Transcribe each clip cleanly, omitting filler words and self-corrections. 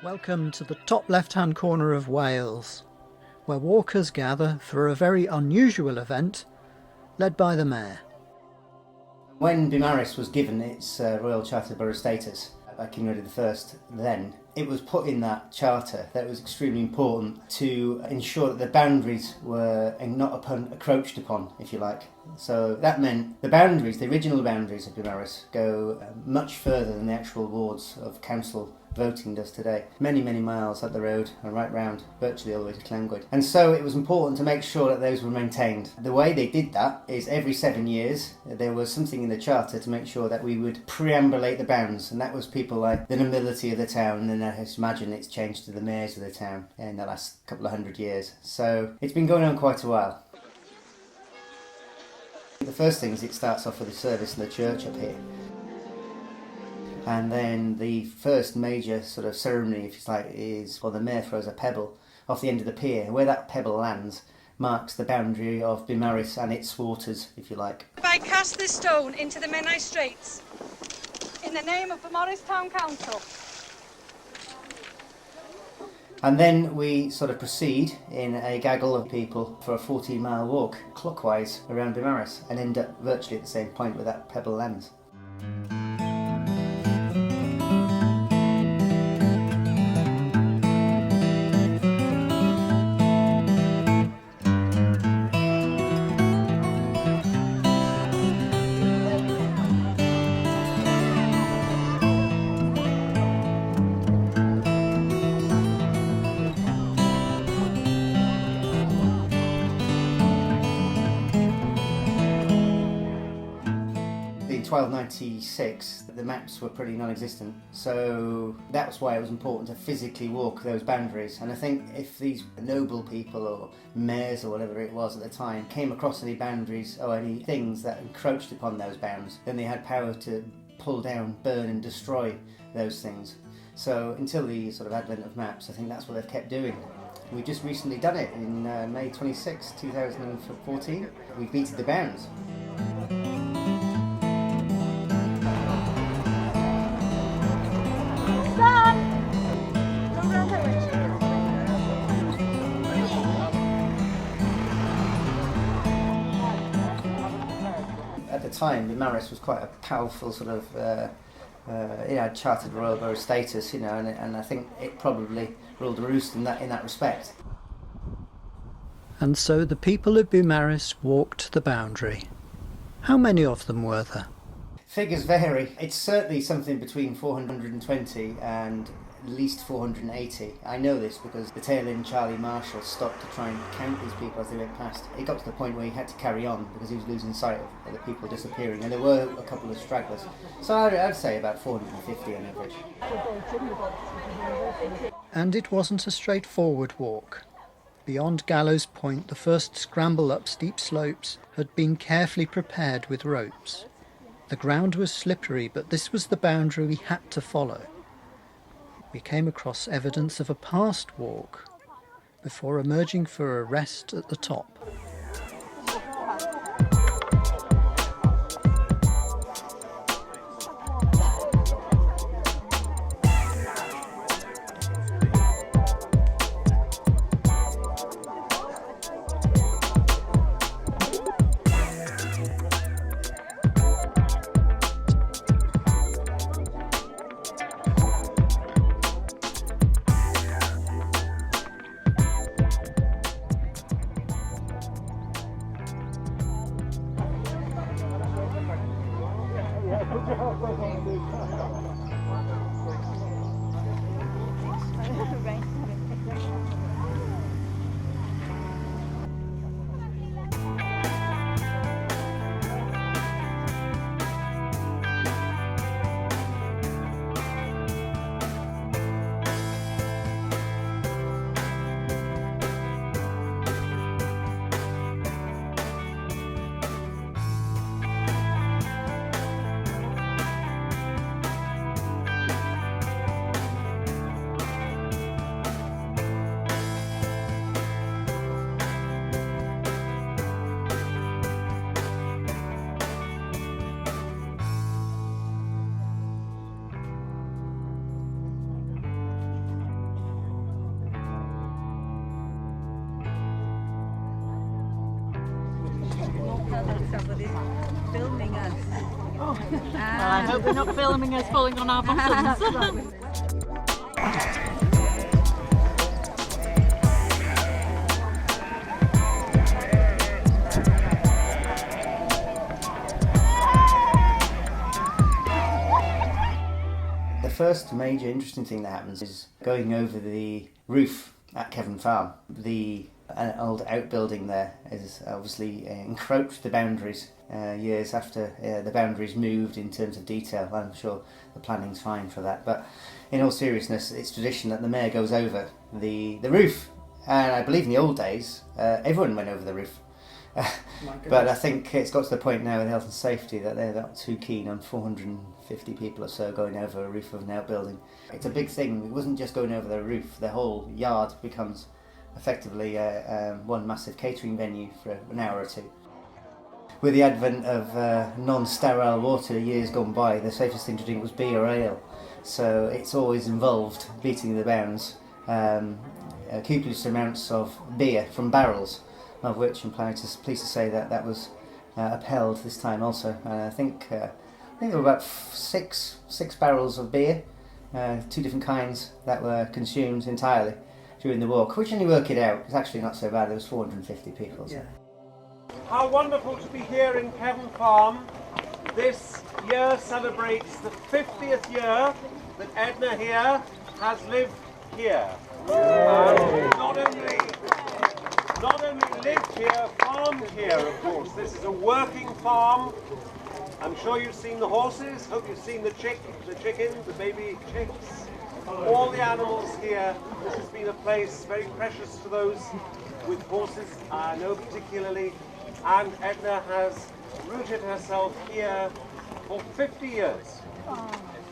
Welcome to the top left-hand corner of Wales, where walkers gather for a very unusual event led by the Mayor. When Beaumaris was given its Royal Charter Borough status by King Edward I then, it was put in that charter that it was extremely important to ensure that the boundaries were not encroached upon, if you like. So that meant the boundaries, the original boundaries of Beaumaris, go much further than the actual wards of council voting does today. Many, many miles up the road and right round, virtually all the way to Clongwyd. And so it was important to make sure that those were maintained. The way they did that is every 7 years there was something in the charter to make sure that we would preambulate the bounds, and that was people like the nobility of the town, and I imagine it's changed to the mayors of the town in the last couple of 100 years. So it's been going on quite a while. The first thing is it starts off with a service in the church up here. And then the first major sort of ceremony, if you like, is, well, the mayor throws a pebble off the end of the pier. Where that pebble lands marks the boundary of Beaumaris and its waters, if you like. I cast this stone into the Menai Straits in the name of Beaumaris Town Council. And then we sort of proceed in a gaggle of people for a 14-mile walk clockwise around Beaumaris and end up virtually at the same point where that pebble lands. In 1296, the maps were pretty non-existent, so that's why it was important to physically walk those boundaries. And I think if these noble people or mayors or whatever it was at the time came across any boundaries or any things that encroached upon those bounds, then they had power to pull down, burn and destroy those things. So until the sort of advent of maps, I think that's what they've kept doing. We've just recently done it in May 26, 2014. We've beaten the bounds. At the time, Beaumaris was quite a powerful sort of, it had chartered Royal Borough status, you know, and I think it probably ruled the roost in that respect. And so the people of Beaumaris walked the boundary. How many of them were there? Figures vary. It's certainly something between 420 and at least 480. I know this because the tail end Charlie Marshall stopped to try and count these people as they went past. It got to the point where he had to carry on because he was losing sight of the people disappearing, and there were a couple of stragglers. So I'd say about 450 on average. And it wasn't a straightforward walk. Beyond Gallows Point, the first scramble up steep slopes had been carefully prepared with ropes. The ground was slippery, but this was the boundary we had to follow. We came across evidence of a past walk before emerging for a rest at the top. Somebody's filming us. Well, I hope they're not filming us falling on our bottoms. The first major interesting thing that happens is going over the roof at Cefn Farm. An old outbuilding there is obviously encroached the boundaries years after the boundaries moved in terms of detail. I'm sure the planning's fine for that, but in all seriousness, it's tradition that the mayor goes over the roof, and I believe in the old days everyone went over the roof. But I think it's got to the point now with health and safety that they're not too keen on 450 people or so going over a roof of an outbuilding. It's a big thing. It wasn't just going over the roof. The whole yard becomes effectively one massive catering venue for an hour or two. With the advent of non-sterile water years gone by, the safest thing to drink was beer or ale. So it's always involved beating the bounds, copious amounts of beer from barrels, of which I'm pleased to say that was upheld this time also. I think there were about six barrels of beer, two different kinds, that were consumed entirely during the walk, which when you work it out, it's actually not so bad. There was 450 people. So. Yeah. How wonderful to be here in Cefn Farm. This year celebrates the 50th year that Edna here has lived here. And not only lived here, farmed here, of course. This is a working farm. I'm sure you've seen the horses. Hope you've seen the chickens, the baby chicks. All the animals here. This has been a place very precious to those with horses, I know particularly. And Edna has rooted herself here for 50 years.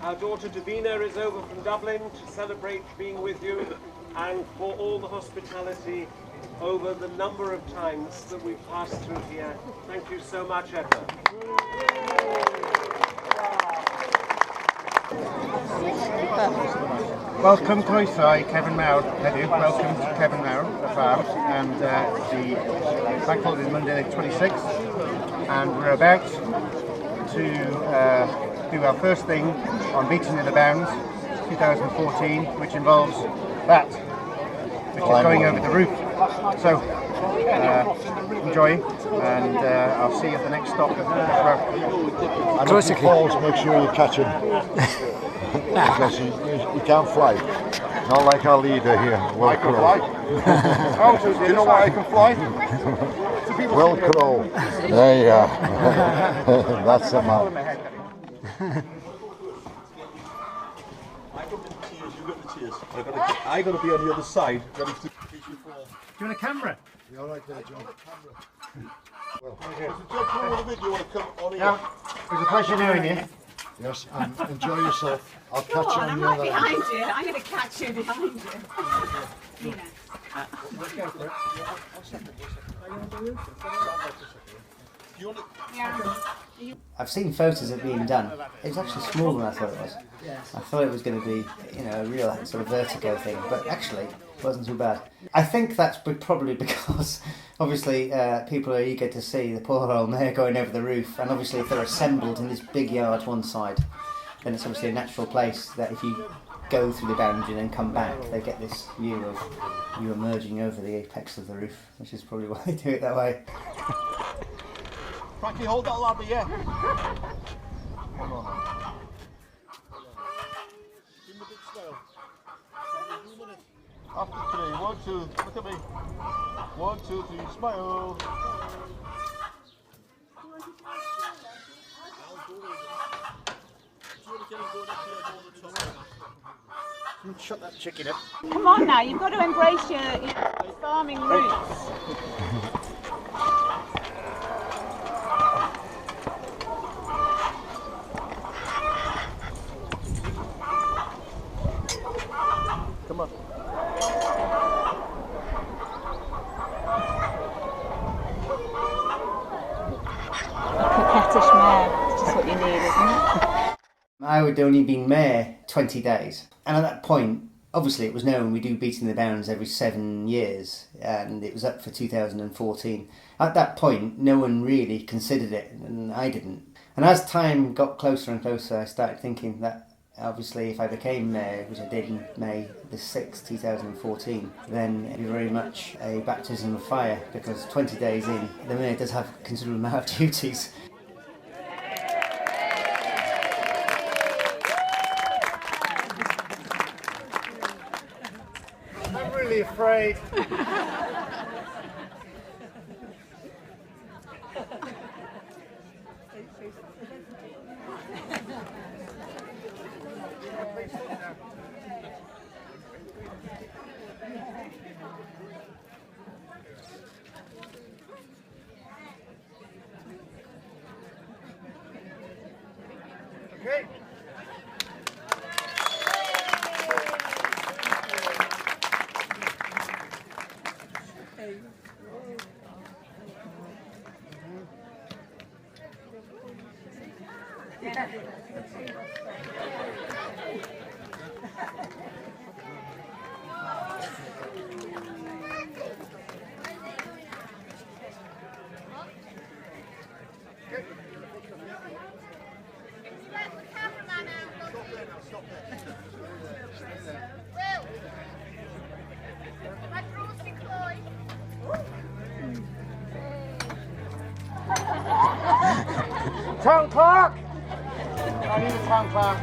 Our daughter Davina is over from Dublin to celebrate being with you and for all the hospitality over the number of times that we've passed through here. Thank you so much, Edna. Welcome to Cefn Farm, heddiw. Welcome to Cefn Farm, and the bank holiday is Monday the 26th, and we're about to do our first thing on Beating of the Bounds 2014, which involves that, which is going over the roof. So enjoy, and I'll see you at the next stop. And if he falls, make sure you catch him. Because he can't fly. Not like our leader here. I can fly. Do you know why I can fly? Will Crow. There you are. That's the man. I got to be on the other side. Do you want a camera? You're right there, John. Well, now, it was a pleasure knowing you. Yes, and enjoy yourself. I'll catch you on I'm the right other behind end. you. I'm going to catch you behind you. Let's go for it. I've seen photos of it being done. It was actually smaller than I thought it was. I thought it was going to be, a real sort of vertigo thing, but actually it wasn't too bad. I think that's probably because, obviously, people are eager to see the poor old mayor going over the roof, and obviously if they're assembled in this big yard one side, then it's obviously a natural place that if you go through the boundary and then come back, they get this view of you emerging over the apex of the roof, which is probably why they do it that way. Frankie, hold that ladder, yeah. After 3, 1, 2, look at me. 1, 2, 3, smile. Shut that chicken up. Come on now, you've got to embrace your farming roots. Come on. Coquettish mare, it's just what you need, isn't it? I would only been mayor 20 days, and at that point Obviously it was known we do Beating the Bounds every 7 years, and it was up for 2014. At that point no one really considered it, and I didn't. And as time got closer and closer, I started thinking that obviously if I became mayor, which I did in May the 6th, 2014, then it'd be very much a baptism of fire, because 20 days in, the mayor does have a considerable amount of duties. I'm really afraid. Okay. Town clerk! I need a town clerk.